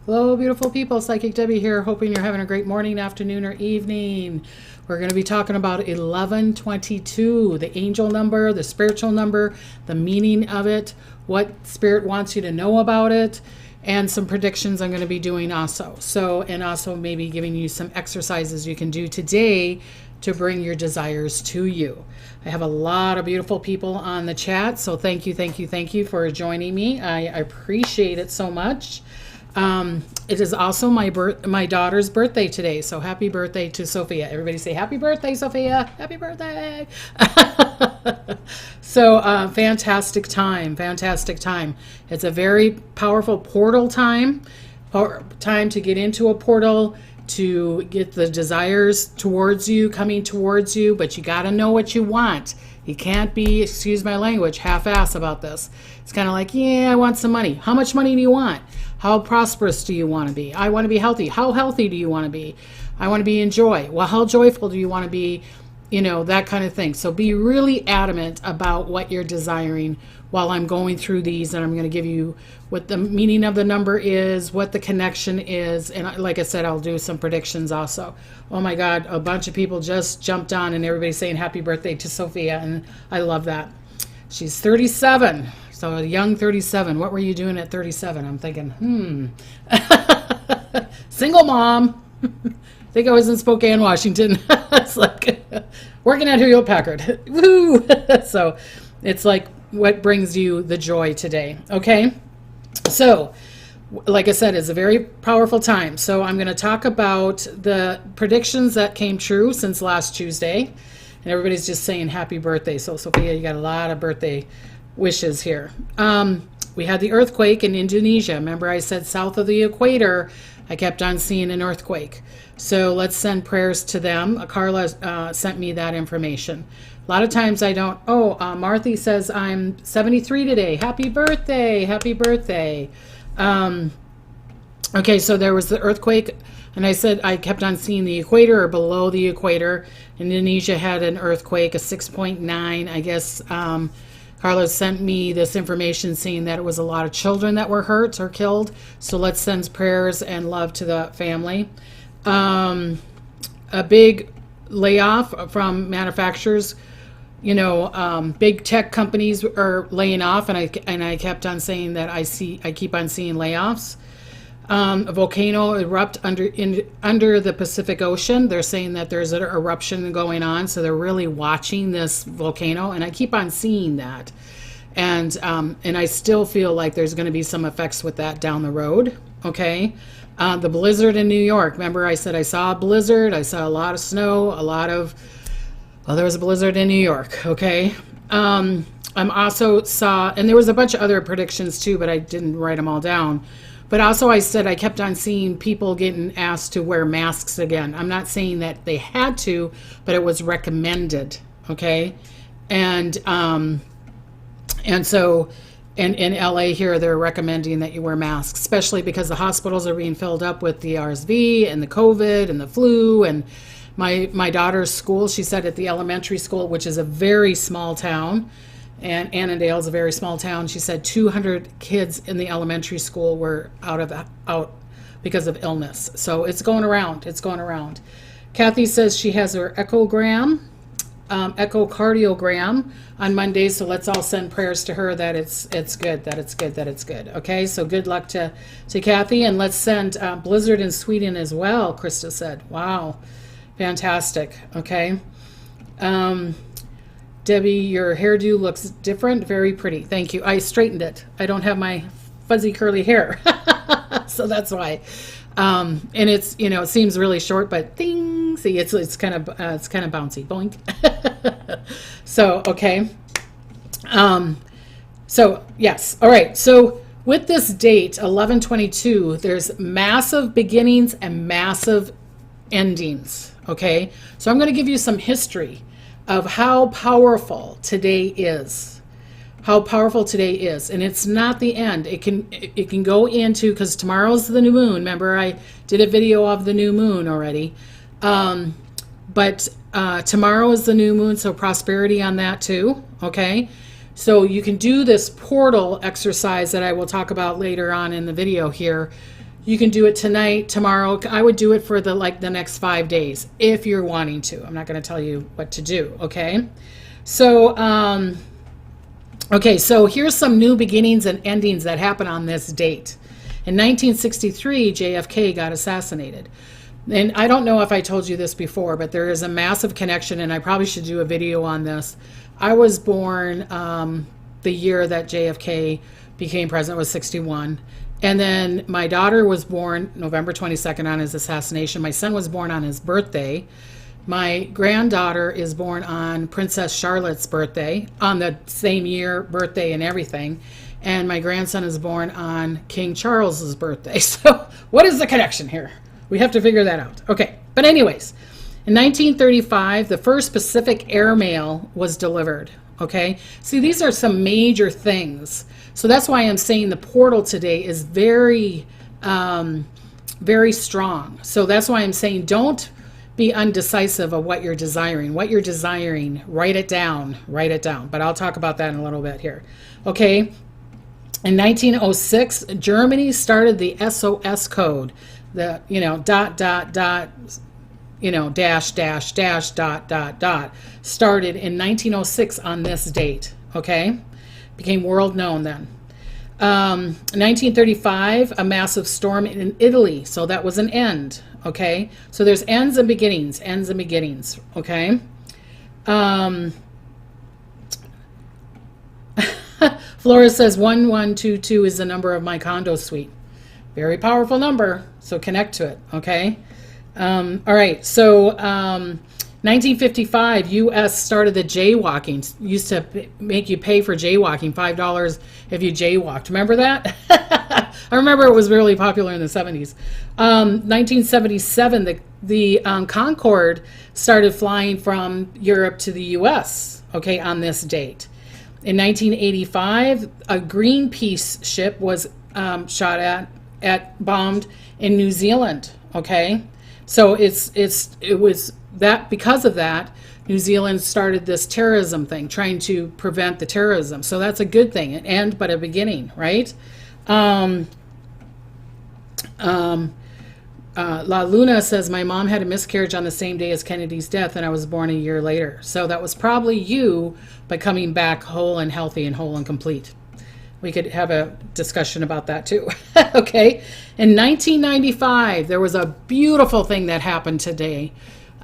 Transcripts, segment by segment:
Hello, beautiful people. Psychic Debbie here, hoping you're having a great morning, afternoon, or evening. We're going to be talking about 1122, the angel number, the spiritual number, the meaning of it, what Spirit wants you to know about it, and some predictions I'm going to be doing also. And also maybe giving you some exercises you can do today to bring your desires to you. I have a lot of beautiful people on the chat, so thank you for joining me. I appreciate it so much. It is also my daughter's birthday today, so happy birthday to Sophia. Everybody say happy birthday, Sophia. Happy birthday. So fantastic time. It's a very powerful portal time, or time to get into a portal, to get the desires towards you, coming towards you, but you got to know what you want. You can't be, excuse my language, half-ass about this. It's kind of like, yeah, I want some money. How much money do you want? How prosperous do you want to be? I want to be healthy. How healthy do you want to be? I want to be in joy. Well, how joyful do you want to be? You know, that kind of thing. So be really adamant about what you're desiring while I'm going through these, and I'm going to give you what the meaning of the number is, what the connection is, and like I said, I'll do some predictions also. Oh my God, a bunch of people just jumped on and everybody's saying happy birthday to Sophia, and I love that. She's 37, so a young 37. What were you doing at 37? I'm thinking, single mom. I think I was in Spokane, Washington. It's like working at Hewlett Packard. Woo! So it's like what brings you the joy today. Okay. So like I said, it's a very powerful time. So I'm going to talk about the predictions that came true since last Tuesday. And everybody's just saying happy birthday. So Sophia, you got a lot of birthday wishes here. We had the earthquake in Indonesia. Remember I said south of the equator, I kept on seeing an earthquake. So let's send prayers to them. Carla sent me that information. A lot of times I don't. Marthy says I'm 73 today. Happy birthday. Happy birthday. Okay, so there was the earthquake, and I said I kept on seeing the equator or below the equator. Indonesia had an earthquake, a 6.9. I guess Carla sent me this information saying that it was a lot of children that were hurt or killed. So let's send prayers and love to the family. A big layoff from manufacturers. You know, big tech companies are laying off, and I kept on saying that I keep on seeing layoffs. A volcano erupt under the Pacific Ocean. They're saying that there's an eruption going on, so they're really watching this volcano, and I keep on seeing that. And I still feel like there's going to be some effects with that down the road. Okay. The blizzard in New York. Remember I said I saw a blizzard. I saw a lot of snow, there was a blizzard in New York. Okay. I'm also saw, and there was a bunch of other predictions too, but I didn't write them all down. But also I said I kept on seeing people getting asked to wear masks again. I'm not saying that they had to, but it was recommended. Okay. And so in LA here, they're recommending that you wear masks, especially because the hospitals are being filled up with the RSV and the COVID and the flu. And my daughter's school, she said at the elementary school, which is a very small town, and Annandale is a very small town, she said 200 kids in the elementary school were out because of illness. So it's going around. Kathy says she has her echocardiogram on Monday, so let's all send prayers to her that it's good. Okay, so good luck to Kathy, and let's send blizzard in Sweden as well. Krista said, wow, fantastic. Okay. Debbie, your hairdo looks different, very pretty. Thank you. I straightened it. I don't have my fuzzy curly hair, so that's why. And it's, it seems really short, but ding, see, it's kind of bouncy, boink. So, okay. So yes. All right. So with this date, 11/22, there's massive beginnings and massive endings. Okay. So I'm going to give you some history of how powerful today is. And it's not the end. It can go into, because tomorrow's the new moon. Remember I did a video of the new moon already. But tomorrow is the new moon, so prosperity on that too. Okay. So you can do this portal exercise that I will talk about later on in the video here You can do it tonight, tomorrow. I would do it for the next 5 days if you're wanting to. I'm not going to tell you what to do, okay? So, so here's some new beginnings and endings that happen on this date. In 1963, JFK got assassinated. And I don't know if I told you this before, but there is a massive connection, and I probably should do a video on this. I was born the year that JFK became president, was 61. And then my daughter was born November 22nd on his assassination. My son was born on his birthday. My granddaughter is born on Princess Charlotte's birthday, on the same year, birthday and everything. And my grandson is born on King Charles's birthday. So what is the connection here? We have to figure that out. Okay, but anyways, in 1935, the first Pacific airmail was delivered. Okay, see, these are some major things. So that's why I'm saying the portal today is very, very strong. So that's why I'm saying don't be undecisive of what you're desiring. What you're desiring, write it down, write it down. But I'll talk about that in a little bit here. Okay, in 1906, Germany started the SOS code. The, dash, dash, dash, dot, dot, dot, started in 1906 on this date, okay? Became world known then. 1935, a massive storm in Italy, so that was an end, okay? So there's ends and beginnings, okay? Flora says 1122 is the number of my condo suite. Very powerful number, so connect to it, okay? All right, so 1955, U.S. started the jaywalking. Used to make you pay for jaywalking, $5 if you jaywalked. Remember that? I remember it was really popular in the 70s. 1977, the Concorde started flying from Europe to the U.S., okay, on this date. In 1985, a Greenpeace ship was shot bombed in New Zealand, okay? So it was that, because of that, New Zealand started this terrorism thing, trying to prevent the terrorism. So that's a good thing, an end but a beginning, right? La Luna says, my mom had a miscarriage on the same day as Kennedy's death, and I was born a year later. So that was probably you, but coming back whole and healthy and whole and complete. We could have a discussion about that too. Okay. In 1995, there was a beautiful thing that happened today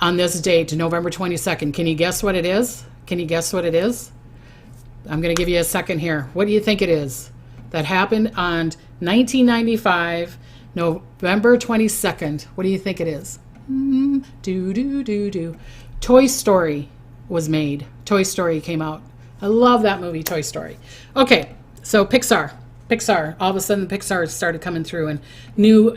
on this date, November 22nd. Can you guess what it is? Can you guess what it is? I'm going to give you a second here. What do you think it is that happened on 1995, November 22nd? What do you think it is? Toy Story was made. Toy Story came out. I love that movie, Toy Story. Okay. So Pixar, all of a sudden Pixar started coming through, and new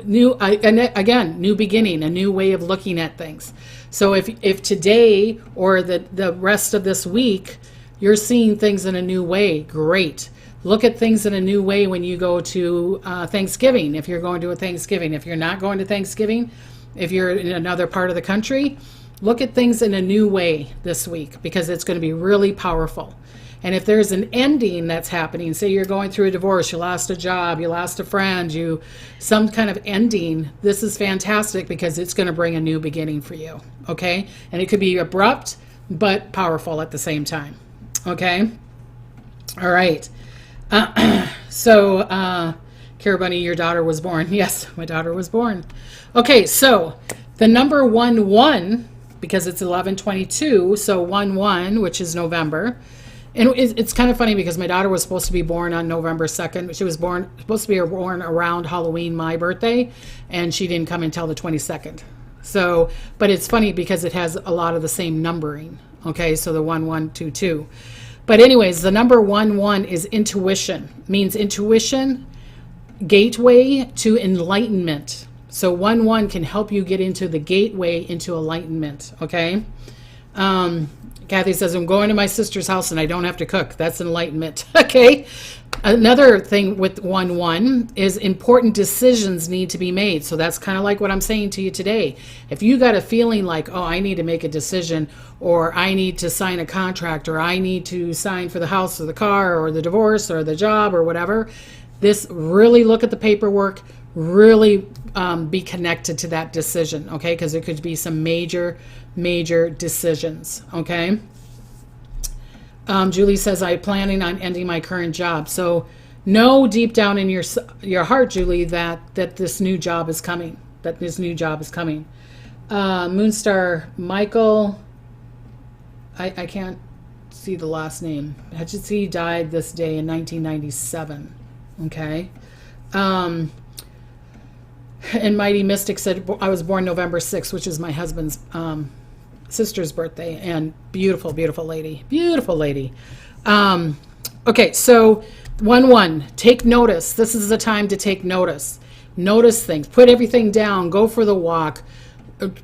beginning, a new way of looking at things. So if today or the rest of this week, you're seeing things in a new way, great. Look at things in a new way when you go to Thanksgiving, if you're going to a Thanksgiving. If you're not going to Thanksgiving, if you're in another part of the country, look at things in a new way this week, because it's going to be really powerful. And if there's an ending that's happening, say you're going through a divorce, you lost a job, you lost a friend, some kind of ending, this is fantastic because it's going to bring a new beginning for you, okay? And it could be abrupt, but powerful at the same time, okay? All right. So, Cara Bunny, your daughter was born. Yes, my daughter was born. Okay, so the number 11, because it's 11/22, so 11, which is November. And it's kind of funny because my daughter was supposed to be born on November 2nd. She was supposed to be born around Halloween, my birthday, and she didn't come until the 22nd. So, but it's funny because it has a lot of the same numbering. Okay, so the 1122. But anyways, the number 11 is intuition. Means intuition, gateway to enlightenment. So 11 can help you get into the gateway into enlightenment. Okay. Kathy says, I'm going to my sister's house and I don't have to cook. That's enlightenment. Okay. Another thing with 11 is important decisions need to be made. So that's kind of like what I'm saying to you today. If you got a feeling like, oh, I need to make a decision, or I need to sign a contract, or I need to sign for the house or the car or the divorce or the job or whatever, this, really look at the paperwork, really be connected to that decision, okay? Because there could be some major decisions, okay? Julie says, I'm planning on ending my current job. So know deep down in your heart, Julie, that this new job is coming. That this new job is coming. Moonstar Michael, I can't see the last name. I just see he died this day in 1997. Okay. And Mighty Mystic said, I was born November 6th, which is my husband's sister's birthday. And beautiful lady. Beautiful lady. Okay, so 1-1, take notice. This is the time to take notice. Notice things. Put everything down. Go for the walk.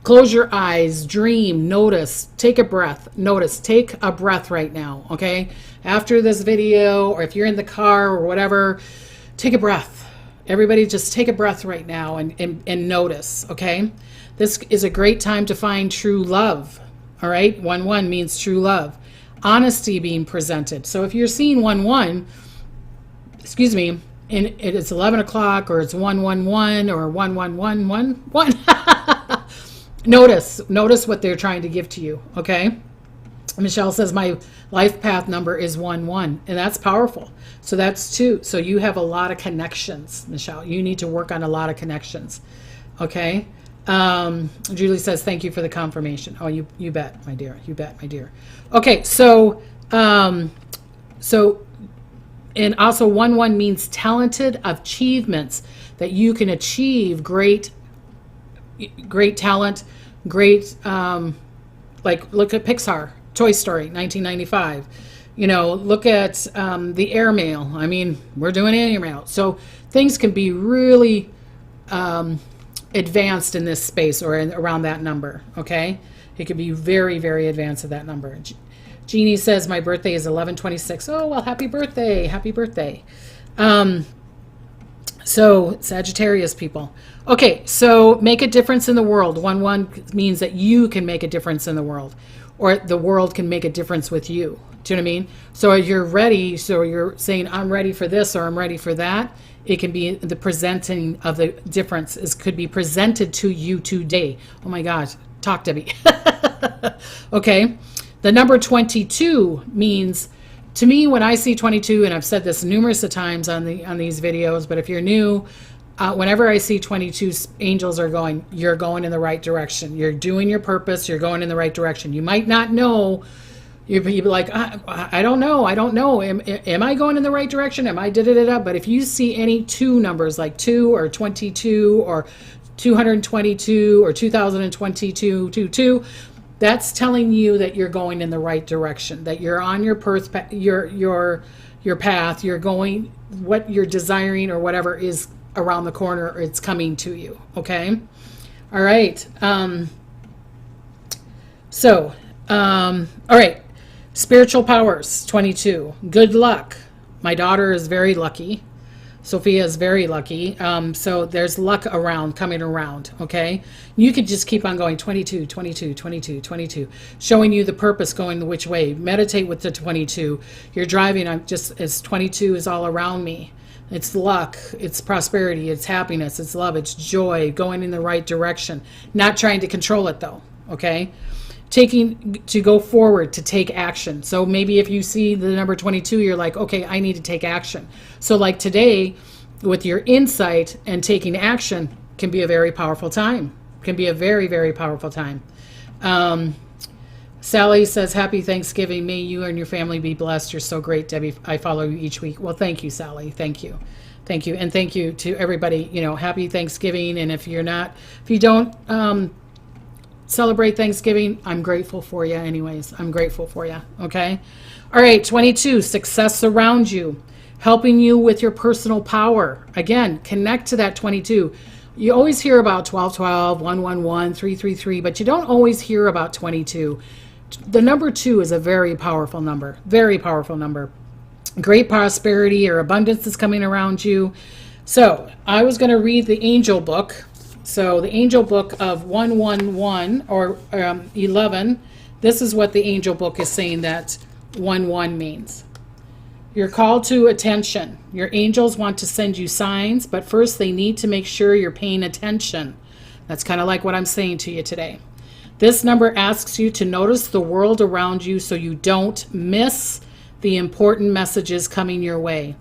Close your eyes. Dream. Notice. Take a breath. Notice. Take a breath right now, okay? After this video, or if you're in the car or whatever, take a breath. Everybody just take a breath right now and notice, okay? This is a great time to find true love, all right? 1-1 means true love. Honesty being presented. So if you're seeing 1-1, excuse me, and it's 11 o'clock or it's 1-1-1 or 1-1-1-1-1, notice what they're trying to give to you, okay? Michelle says my life path number is 1-1, and that's powerful. So that's 2. So you have a lot of connections, Michelle. You need to work on a lot of connections, okay? Julie says thank you for the confirmation. Oh, you bet, my dear. You bet, my dear. Okay, so and also 1-1 means talented achievements, that you can achieve great talent, great like look at Pixar, Toy Story, 1995. You know, look at the airmail. I mean, we're doing airmail. So things can be really advanced in this space or around that number, okay? It could be very, very advanced at that number. Jeannie says, my birthday is 11/26. Oh, well, happy birthday. Happy birthday. So Sagittarius people. Okay, so make a difference in the world. 1-1 means that you can make a difference in the world, or the world can make a difference with you. Do you know what I mean? So you're ready. So you're saying, I'm ready for this or I'm ready for that. It can be the presenting of the difference could be presented to you today. Oh my gosh. Talk, Debbie. Okay. The number 22 means, to me, when I see 22, and I've said this numerous of times on these videos, but if you're new, whenever I see 22, angels are going, you're going in the right direction. You're doing your purpose. You're going in the right direction. You might not know. You'd be like, I don't know. Am I going in the right direction? Am I da-da-da-da? But if you see any 2 numbers like 2 or 22 or 222 or 2022, 22, that's telling you that you're going in the right direction, that you're on your path, your path, you're going, what you're desiring or whatever is around the corner, or it's coming to you, okay? All right. All right. Spiritual powers, 22. Good luck. My daughter is very lucky. Sophia is very lucky. So there's luck coming around, okay? You could just keep on going, 22, 22, 22, 22, showing you the purpose going which way. Meditate with the 22. You're driving, as 22 is all around me. It's luck, it's prosperity, it's happiness, it's love, it's joy, going in the right direction. Not trying to control it though, okay? Taking to go forward, to take action. So maybe if you see the number 22, you're like, okay, I need to take action. So like today, with your insight and taking action can be a very powerful time. Can be a very, very powerful time. Sally says, happy Thanksgiving. May you and your family be blessed. You're so great, Debbie. I follow you each week. Well, thank you, Sally. Thank you. Thank you. And thank you to everybody, happy Thanksgiving. And if you don't celebrate Thanksgiving, I'm grateful for you anyways. I'm grateful for you. Okay. All right. 22, success around you, helping you with your personal power. Again, connect to that 22. You always hear about 1212, 111, 333, but you don't always hear about 22. The number 2 is a very powerful number. Very powerful number. Great prosperity or abundance is coming around you. So I was going to read the angel book. So the angel book of 111 or 11, this is what the angel book is saying that 11 means. You're called to attention. Your angels want to send you signs, but first they need to make sure you're paying attention. That's kind of like what I'm saying to you today. This number asks you to notice the world around you so you don't miss the important messages coming your way.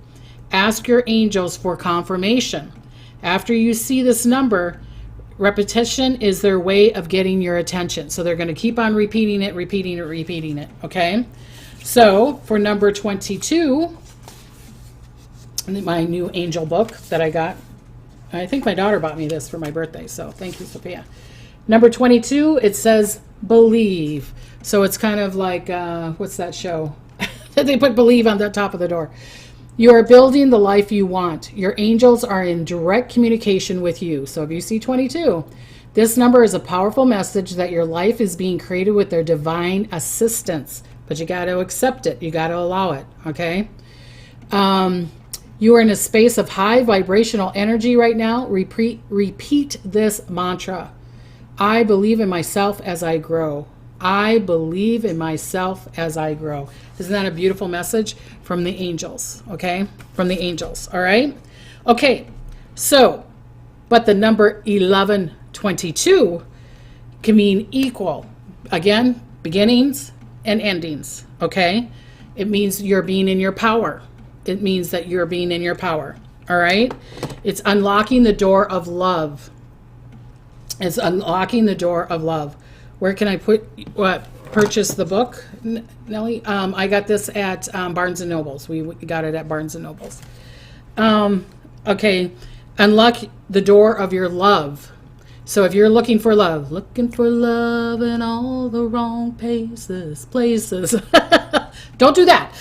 Ask your angels for confirmation. After you see this number, repetition is their way of getting your attention. So they're going to keep on repeating it, okay? So for number 22, my new angel book that I got, I think my daughter bought me this for my birthday, so thank you, Sophia. Number 22, it says believe. So it's kind of like, what's that show? They put believe on the top of the door. You are building the life you want. Your angels are in direct communication with you. So if you see 22, this number is a powerful message that your life is being created with their divine assistance. But you got to accept it. You got to allow it, okay? You are in a space of high vibrational energy right now. Repeat this mantra. I believe in myself as I grow. I believe in myself as I grow. Isn't that a beautiful message from the angels, okay? From the angels, all right? Okay, so, but the number 1122 can mean equal. Again, beginnings and endings, okay? It means you're being in your power. It means that you're being in your power, all right? It's unlocking the door of love. It's unlocking the door of love. Where can I purchase the book, Nellie? I got this at Barnes & Nobles. We got it at Barnes & Nobles. Okay, unlock the door of your love. So if you're looking for love in all the wrong places. Don't do that.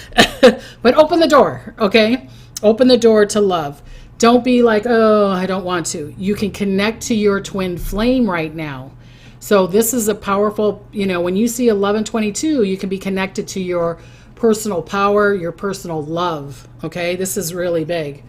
But open the door, okay? Open the door to love. Don't be like, oh, I don't want to. You can connect to your twin flame right now. So this is a powerful, when you see 1122, you can be connected to your personal power, your personal love, okay? This is really big.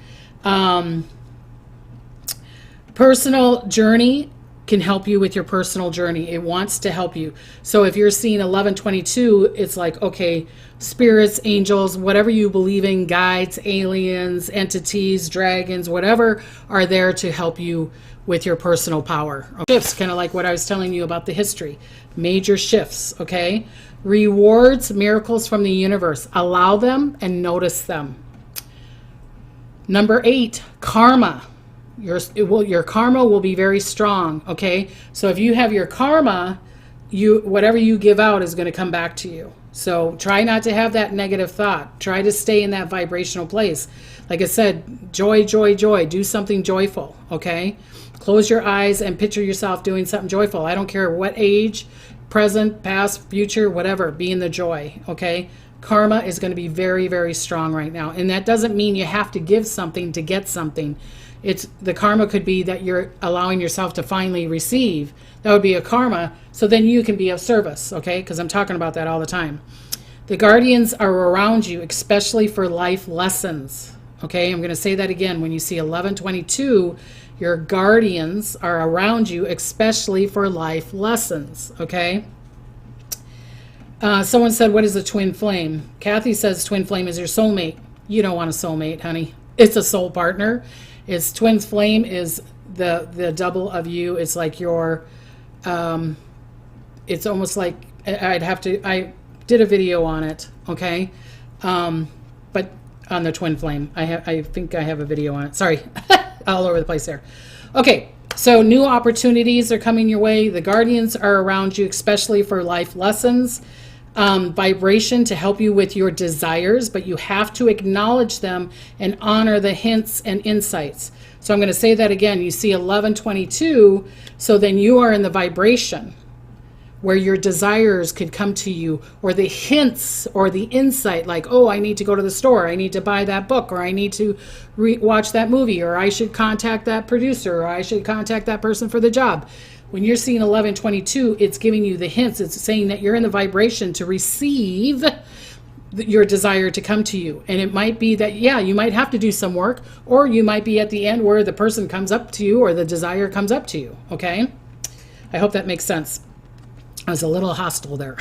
Personal journey can help you with your personal journey. It wants to help you. So if you're seeing 1122, it's like, okay, spirits, angels, whatever you believe in, guides, aliens, entities, dragons, whatever are there to help you with your personal power. Shifts, kind of like what I was telling you about the history. Major shifts, okay? Rewards, miracles from the universe. Allow them and notice them. Number 8, karma. Your karma will be very strong, okay? So if you have your karma, whatever you give out is going to come back to you. So try not to have that negative thought. Try to stay in that vibrational place. Like I said, joy, joy, joy. Do something joyful, okay? Close your eyes and picture yourself doing something joyful. I don't care what age, present, past, future, whatever. Be in the joy, okay? Karma is going to be very, very strong right now. And that doesn't mean you have to give something to get something. The karma could be that you're allowing yourself to finally receive. That would be a karma. So then you can be of service, okay? Because I'm talking about that all the time. The guardians are around you, especially for life lessons, okay? I'm going to say that again. When you see 1122, your guardians are around you, especially for life lessons, okay? Someone said, what is a twin flame? Kathy says twin flame is your soulmate. You don't want a soulmate, honey. It's a soul partner. It's twin flame is the double of you. It's like your, it's almost like I did a video on it, okay? But on the twin flame, I think I have a video on it. Sorry, all over the place there. Okay, so new opportunities are coming your way. The guardians are around you, especially for life lessons. Vibration to help you with your desires, but you have to acknowledge them and honor the hints and insights. So I'm going to say that again. You see 1122, so then you are in the vibration where your desires could come to you, or the hints or the insight, like, oh, I need to go to the store, I need to buy that book, or I need to watch that movie, or I should contact that producer, or I should contact that person for the job. When you're seeing 1122, it's giving you the hints. It's saying that you're in the vibration to receive your desire to come to you. And it might be that, yeah, you might have to do some work, or you might be at the end where the person comes up to you or the desire comes up to you, okay? I hope that makes sense. I was a little hostile there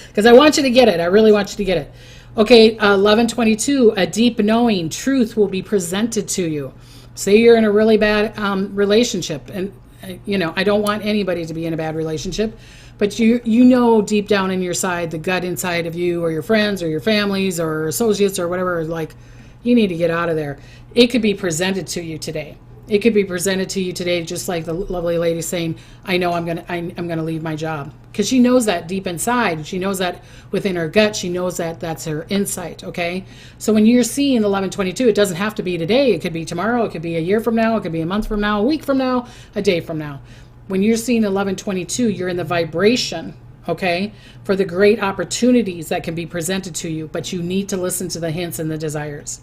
because I want you to get it. I really want you to get it. Okay, 1122, a deep knowing truth will be presented to you. Say you're in a really bad relationship, and I don't want anybody to be in a bad relationship, but you know deep down in your side, the gut inside of you, or your friends, or your families, or associates, or whatever, like, you need to get out of there. It could be presented to you today. It could be presented to you today, just like the lovely lady saying, I know I'm gonna leave my job. Because she knows that deep inside. She knows that within her gut. She knows that that's her insight, okay? So when you're seeing 1122, it doesn't have to be today. It could be tomorrow. It could be a year from now. It could be a month from now, a week from now, a day from now. When you're seeing 1122, you're in the vibration, okay, for the great opportunities that can be presented to you, but you need to listen to the hints and the desires.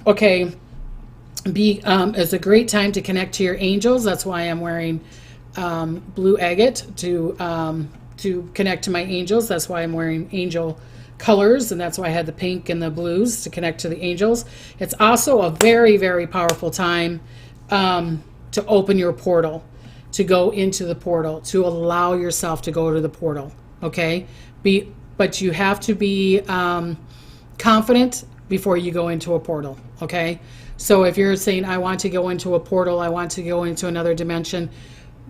Okay. It's a great time to connect to your angels. That's why I'm wearing blue agate to connect to my angels. That's why I'm wearing angel colors, and that's why I had the pink and the blues to connect to the angels. It's also a very, very powerful time to open your portal, to go into the portal, to allow yourself to go to the portal. Okay, but you have to be confident before you go into a portal. Okay. So if you're saying, I want to go into a portal, I want to go into another dimension,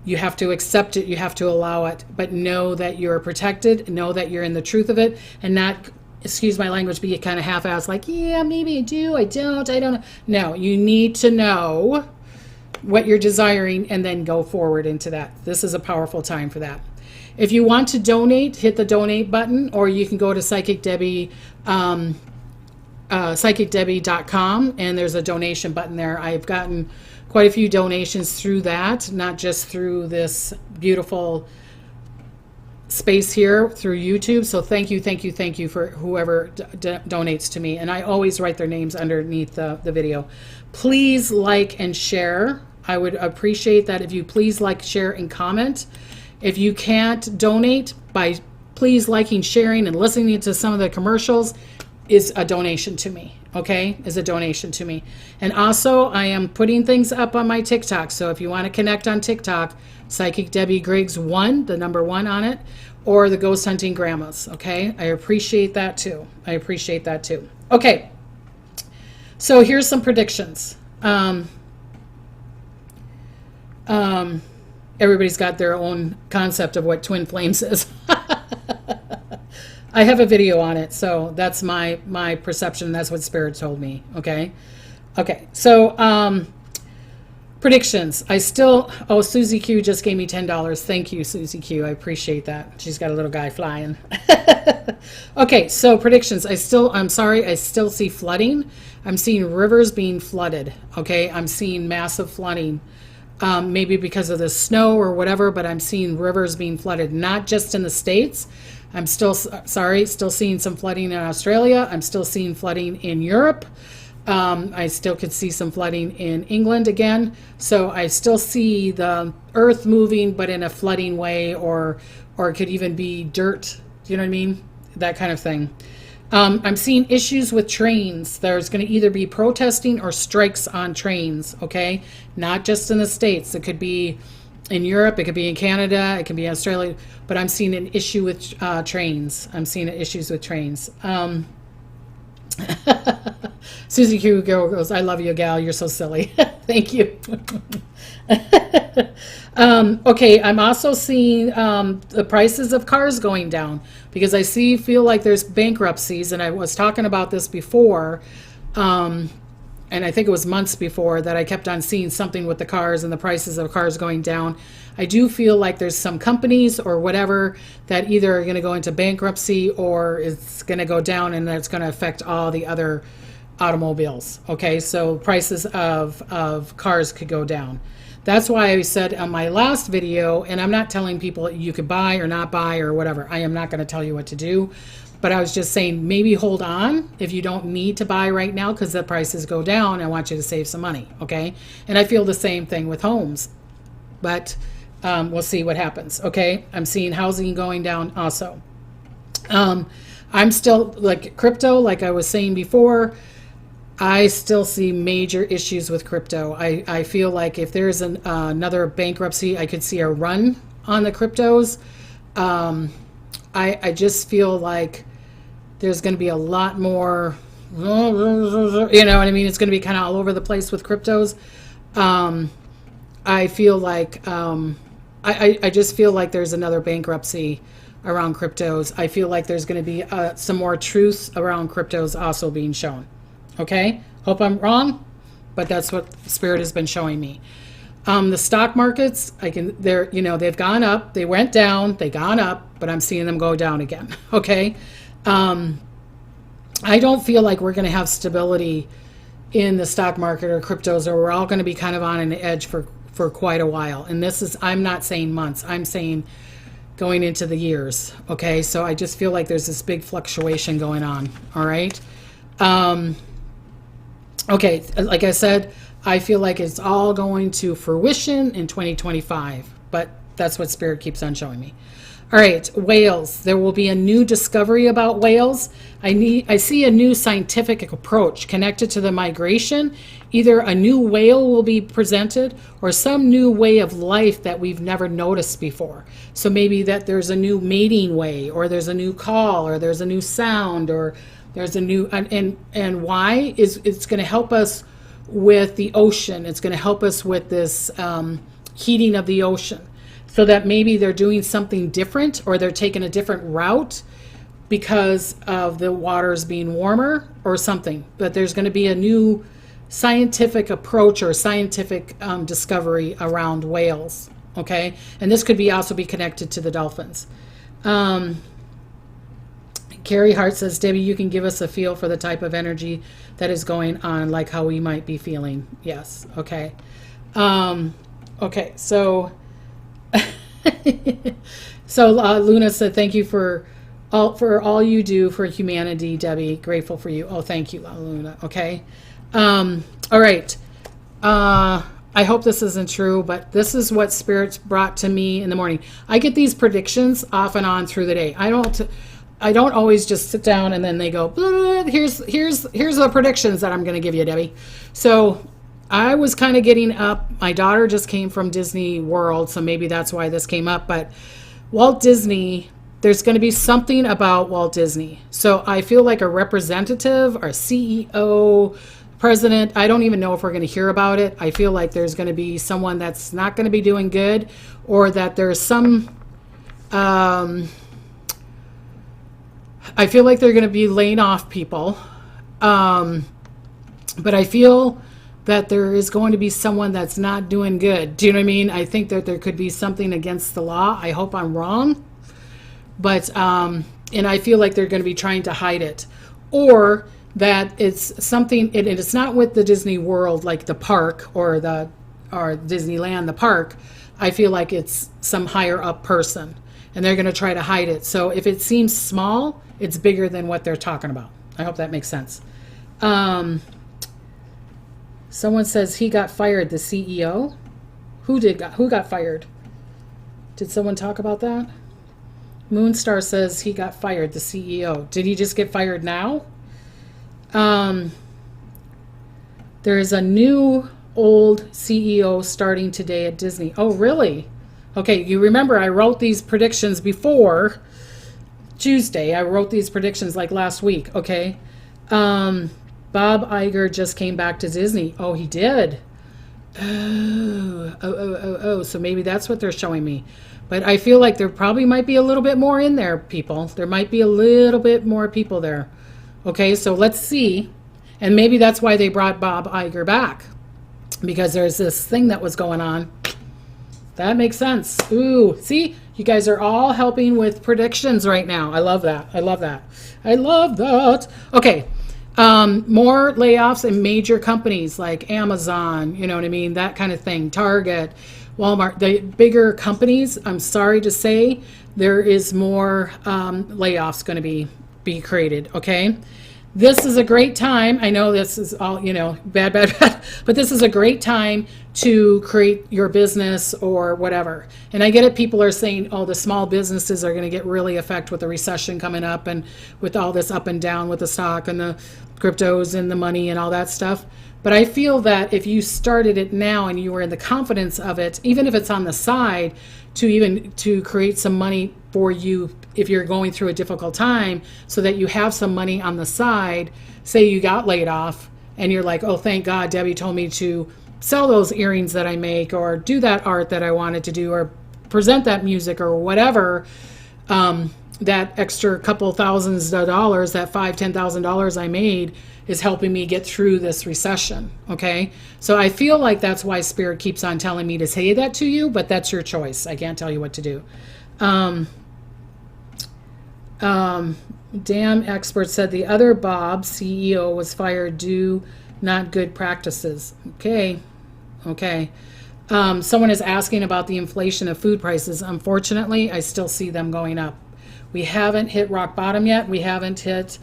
you have to accept it, you have to allow it, but know that you're protected, know that you're in the truth of it, and not, excuse my language, be kind of half-assed, like, yeah, maybe I do, I don't know. No, you need to know what you're desiring and then go forward into that. This is a powerful time for that. If you want to donate, hit the donate button, or you can go to psychicdebbie.com, and there's a donation button there. I've gotten quite a few donations through that, not just through this beautiful space here through YouTube. So thank you for whoever donates to me, and I always write their names underneath the video. Please like and share. I would appreciate that if you please like, share, and comment. If you can't donate, by please liking, sharing, and listening to some of the commercials is a donation to me, okay? Is a donation to me. And also, I am putting things up on my TikTok. So if you want to connect on TikTok, Psychic Debbie Griggs 1, the number 1 on it, or the Ghost Hunting Grandmas, okay? I appreciate that too. I appreciate that too. Okay. So here's some predictions. Everybody's got their own concept of what twin flames is. I have a video on it, so that's my perception. That's what Spirit told me. Okay. So predictions. Susie Q just gave me $10. Thank you, Susie Q. I appreciate that. She's got a little guy flying. Okay. So predictions. I'm sorry. I still see flooding. I'm seeing rivers being flooded. Okay. I'm seeing massive flooding. Maybe because of the snow or whatever, but I'm seeing rivers being flooded, not just in the States. I'm still seeing some flooding in Australia. I'm still seeing flooding in Europe. I still could see some flooding in England again. So I still see the earth moving, but in a flooding way, or it could even be dirt. Do you know what I mean? That kind of thing. I'm seeing issues with trains. There's going to either be protesting or strikes on trains, okay? Not just in the States. It could be in Europe, it could be in Canada, it could be Australia, but I'm seeing an issue with trains. I'm seeing issues with trains. Susie Q goes, I love you, gal. You're so silly. Thank you. Okay, I'm also seeing the prices of cars going down because I feel like there's bankruptcies, and I was talking about this before, and I think it was months before that I kept on seeing something with the cars and the prices of cars going down. I do feel like there's some companies or whatever that either are going to go into bankruptcy or it's going to go down, and that's going to affect all the other automobiles. Okay, so prices of cars could go down. That's why I said on my last video, and I'm not telling people you could buy or not buy or whatever. I am not going to tell you what to do. But I was just saying, maybe hold on if you don't need to buy right now because the prices go down. I want you to save some money, okay? And I feel the same thing with homes. But we'll see what happens, okay? I'm seeing housing going down also. I'm still, like crypto, like I was saying before, I still see major issues with crypto. I feel like if there's another bankruptcy, I could see a run on the cryptos. I just feel like There's going to be a lot more, you know what I mean? It's going to be kind of all over the place with cryptos. I feel like, I just feel like there's another bankruptcy around cryptos. I feel like there's going to be some more truth around cryptos also being shown. Okay? Hope I'm wrong, but that's what Spirit has been showing me. The stock markets, they've gone up, they went down, they gone up, but I'm seeing them go down again. Okay? I don't feel like we're going to have stability in the stock market or cryptos, or we're all going to be kind of on an edge for quite a while. And I'm not saying months, I'm saying going into the years. Okay? So I just feel like there's this big fluctuation going on. All right? Okay, like I said, I feel like it's all going to fruition in 2025, but that's what Spirit keeps on showing me. All right, whales. There will be a new discovery about whales. I see a new scientific approach connected to the migration. Either a new whale will be presented or some new way of life that we've never noticed before. So maybe that there's a new mating way, or there's a new call, or there's a new sound, or there's a new, and why is it's going to help us with the ocean. It's going to help us with this heating of the ocean, so that maybe they're doing something different, or they're taking a different route because of the waters being warmer or something. But there's going to be a new scientific approach or scientific discovery around whales. Okay, and this could also be connected to the dolphins. Carrie Hart says, Debbie, you can give us a feel for the type of energy that is going on, like how we might be feeling. Yes. Okay. Okay. So, Luna said, thank you for all you do for humanity, Debbie. Grateful for you. Oh, thank you, Luna. Okay. All right. I hope this isn't true, but this is what Spirit brought to me in the morning. I get these predictions off and on through the day. I don't always just sit down and then they go, here's the predictions that I'm going to give you, Debbie. So I was kind of getting up. My daughter just came from Disney World, so maybe that's why this came up. But Walt Disney, there's going to be something about Walt Disney. So I feel like a representative or CEO, president, I don't even know if we're going to hear about it. I feel like there's going to be someone that's not going to be doing good, or that there's some... I feel like they're going to be laying off people. But I feel that there is going to be someone that's not doing good. Do you know what I mean? I think that there could be something against the law. I hope I'm wrong. But, and I feel like they're going to be trying to hide it. Or that it's something, and it's not with the Disney World, like the park or Disneyland, the park. I feel like it's some higher up person, and they're going to try to hide it. So if it seems small, it's bigger than what they're talking about. I hope that makes sense. Someone says he got fired, the CEO. Who got fired? Did someone talk about that? Moonstar says he got fired, the CEO. Did he just get fired now? There is a new old CEO starting today at Disney. Oh, really? Okay, you remember I wrote these predictions before Tuesday. I wrote these predictions like last week, okay? Bob Iger just came back to Disney. Oh, he did? Oh. So maybe that's what they're showing me. But I feel like there probably might be a little bit more in there, people. There might be a little bit more people there. Okay, so let's see. And maybe that's why they brought Bob Iger back, because there's this thing that was going on. That makes sense. Ooh, see? You guys are all helping with predictions right now. I love that. I love that. I love that. Okay. More layoffs in major companies like Amazon, you know what I mean? That kind of thing. Target, Walmart, the bigger companies. I'm sorry to say there is more layoffs going to be created. Okay. This is a great time. I know this is all, bad, but this is a great time to create your business or whatever. And I get it. People are saying, oh, the small businesses are going to get really affected with the recession coming up and with all this up and down with the stock and the cryptos and the money and all that stuff. But I feel that if you started it now and you were in the confidence of it, even if it's on the side, to create some money for you if you're going through a difficult time, so that you have some money on the side. Say you got laid off and you're like, oh, thank God Debbie told me to sell those earrings that I make, or do that art that I wanted to do, or present that music, or whatever. That extra couple thousands of dollars, that $5,000-$10,000 I made, is helping me get through this recession. Okay, so I feel like that's why Spirit keeps on telling me to say that to you, but that's your choice. I can't tell you what to do. Damn Expert said the other Bob CEO was fired due not good practices. Okay. Someone is asking about the inflation of food prices. Unfortunately, I still see them going up. We haven't hit rock bottom yet. We haven't hit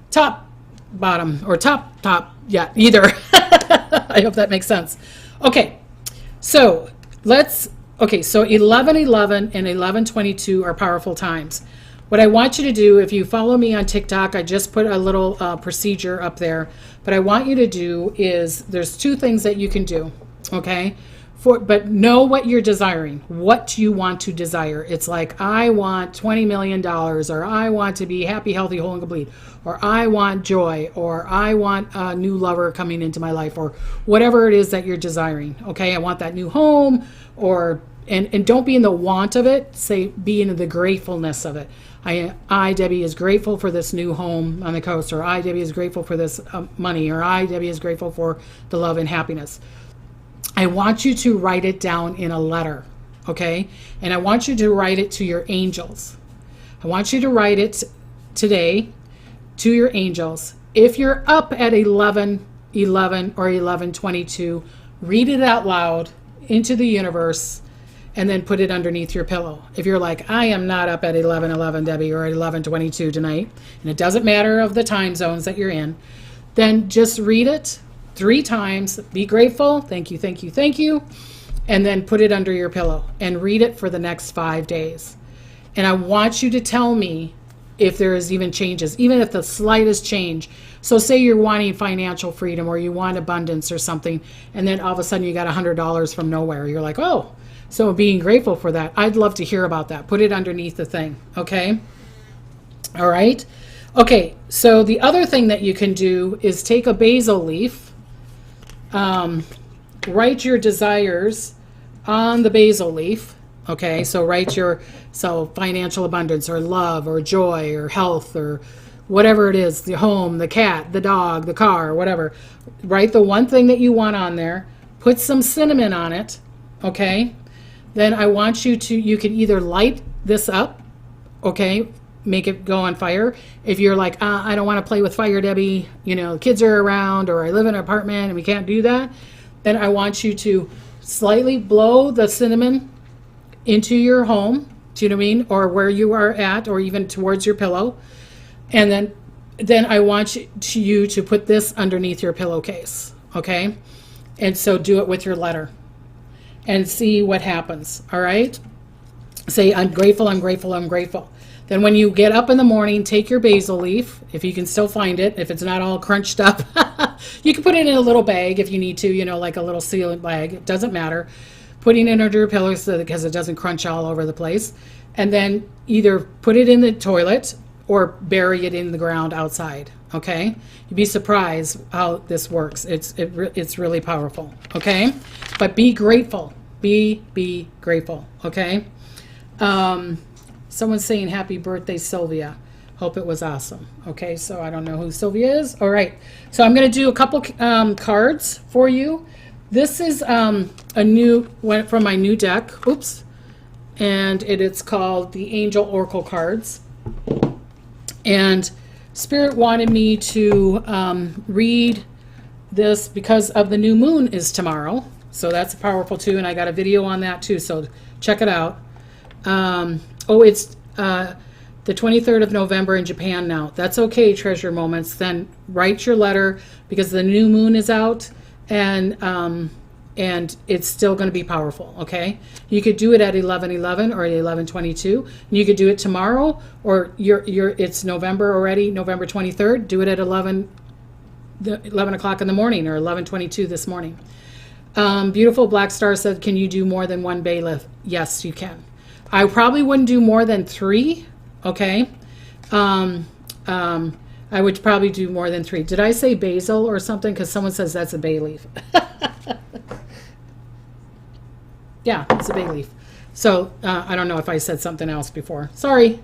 top bottom or top yet either. I hope that makes sense. Okay, so 11:11 and 11:22 are powerful times. What I want you to do, if you follow me on TikTok, I just put a little procedure up there. But I want you to do is, there's two things that you can do, okay? But know what you're desiring, what you want to desire. It's like, I want $20 million, or I want to be happy, healthy, whole, and complete, or I want joy, or I want a new lover coming into my life, or whatever it is that you're desiring. Okay, I want that new home, and don't be in the want of it. Say, be in the gratefulness of it. I, Debbie, is grateful for this new home on the coast, or I, Debbie, is grateful for this money, or I, Debbie, is grateful for the love and happiness. I want you to write it down in a letter, okay? And I want you to write it to your angels. I want you to write it today to your angels. If you're up at 11:11 or 11:22, read it out loud into the universe, and then put it underneath your pillow. If you're like, I am not up at 11:11, Debbie, or at 11:22 tonight, and it doesn't matter of the time zones that you're in, then just read it 3 times, be grateful, thank you, thank you, thank you, and then put it under your pillow and read it for the next 5 days. And I want you to tell me if there is even changes, even if the slightest change. So say you're wanting financial freedom, or you want abundance or something, and then all of a sudden you got $100 from nowhere. You're like, oh, so being grateful for that. I'd love to hear about that. Put it underneath the thing, okay? All right? Okay, so the other thing that you can do is take a basil leaf, write your desires on the basil leaf, okay? So write financial abundance, or love, or joy, or health, or whatever it is, the home, the cat, the dog, the car, whatever. Write the one thing that you want on there, put some cinnamon on it, okay? Then I want you can either light this up, okay? Make it go on fire. If you're like, I don't want to play with fire, Debbie, kids are around, or I live in an apartment and we can't do that, then I want you to slightly blow the cinnamon into your home, do you know what I mean? Or where you are at, or even towards your pillow. And then I want you to put this underneath your pillowcase, okay? And so do it with your letter and see what happens, all right? Say, I'm grateful, I'm grateful, I'm grateful. Then when you get up in the morning, take your basil leaf, if you can still find it, if it's not all crunched up. You can put it in a little bag if you need to, like a little sealant bag. It doesn't matter. Putting it under your pillow because it doesn't crunch all over the place. And then either put it in the toilet or bury it in the ground outside, okay? You'd be surprised how this works. It's really powerful, okay? But be grateful. Be grateful, okay? Someone's saying happy birthday, Sylvia. Hope it was awesome. Okay, so I don't know who Sylvia is. All right, so I'm going to do a couple cards for you. This is a new one from my new deck. Oops. And it's called the Angel Oracle cards. And Spirit wanted me to read this because of the new moon is tomorrow. So that's powerful too, and I got a video on that too, so check it out. It's the 23rd of November in Japan now. That's okay, Treasure Moments. Then write your letter because the new moon is out, and it's still going to be powerful, okay? You could do it at 11:11 or at 11:22. You could do it tomorrow, or it's November already, November 23rd. Do it at 11 o'clock in the morning, or 11:22 this morning. Beautiful Black Star said, can you do more than one bailiff? Yes, you can. I probably wouldn't do more than 3. Okay. I would probably do more than 3. Did I say basil or something? Because someone says that's a bay leaf. Yeah, it's a bay leaf. So I don't know if I said something else before. Sorry.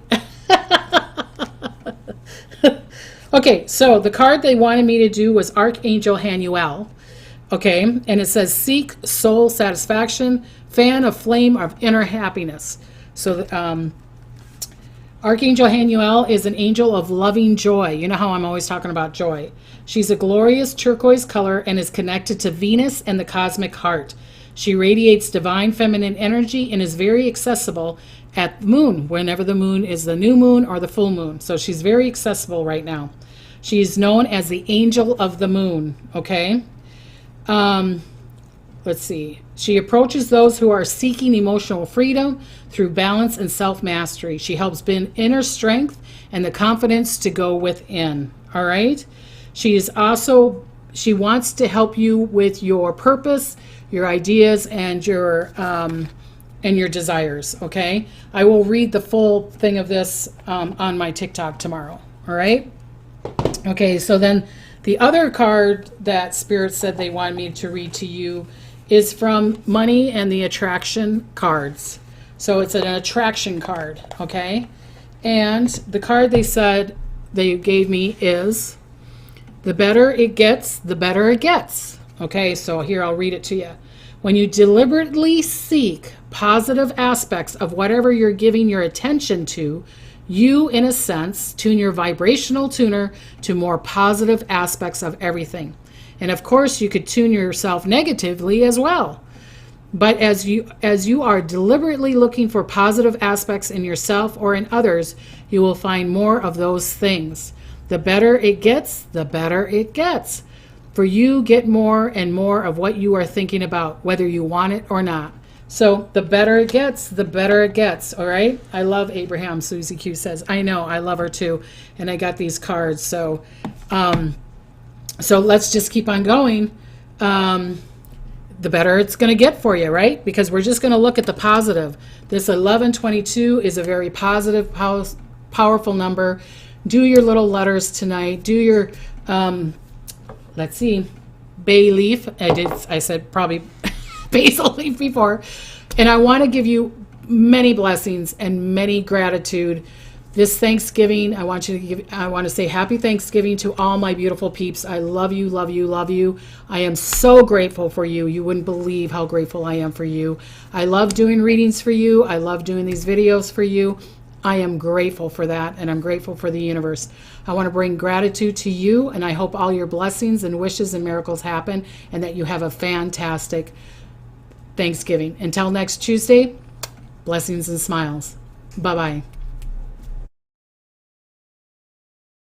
Okay, so the card they wanted me to do was Archangel Hanuel. Okay, and it says seek soul satisfaction, fan a flame of inner happiness. So Archangel Hanuel is an angel of loving joy. You know how I'm always talking about joy. She's a glorious turquoise color and is connected to Venus and the cosmic heart. She radiates divine feminine energy and is very accessible at the moon, whenever the moon is the new moon or the full moon. So she's very accessible right now. She's known as the angel of the moon, okay? Let's see. She approaches those who are seeking emotional freedom through balance and self-mastery. She helps build inner strength and the confidence to go within, all right? She wants to help you with your purpose, your ideas, and your desires, okay? I will read the full thing of this on my TikTok tomorrow, all right? Okay, so then the other card that Spirit said they wanted me to read to you is from Money and the Attraction cards. So it's an attraction card, okay? And the card they said they gave me is the better it gets, the better it gets. Okay, so here I'll read it to you. When you deliberately seek positive aspects of whatever you're giving your attention to, you, in a sense, tune your vibrational tuner to more positive aspects of everything. And of course, you could tune yourself negatively as well. But as you are deliberately looking for positive aspects in yourself or in others, you will find more of those things. The better it gets, the better it gets. For you get more and more of what you are thinking about, whether you want it or not. So the better it gets, the better it gets, all right? I love Abraham, Susie Q says. I know, I love her too. And I got these cards, so let's just keep on going. The better it's going to get for you, right? Because we're just going to look at the positive. This 1122 is a very positive, powerful number. Do your little letters tonight. Do your, let's see, bay leaf. I said probably basil leaf before. And I want to give you many blessings and many gratitude. This Thanksgiving, I want to say happy Thanksgiving to all my beautiful peeps. I love you, love you, love you. I am so grateful for you. You wouldn't believe how grateful I am for you. I love doing readings for you. I love doing these videos for you. I am grateful for that, and I'm grateful for the universe. I want to bring gratitude to you, and I hope all your blessings and wishes and miracles happen, and that you have a fantastic Thanksgiving. Until next Tuesday, blessings and smiles. Bye-bye.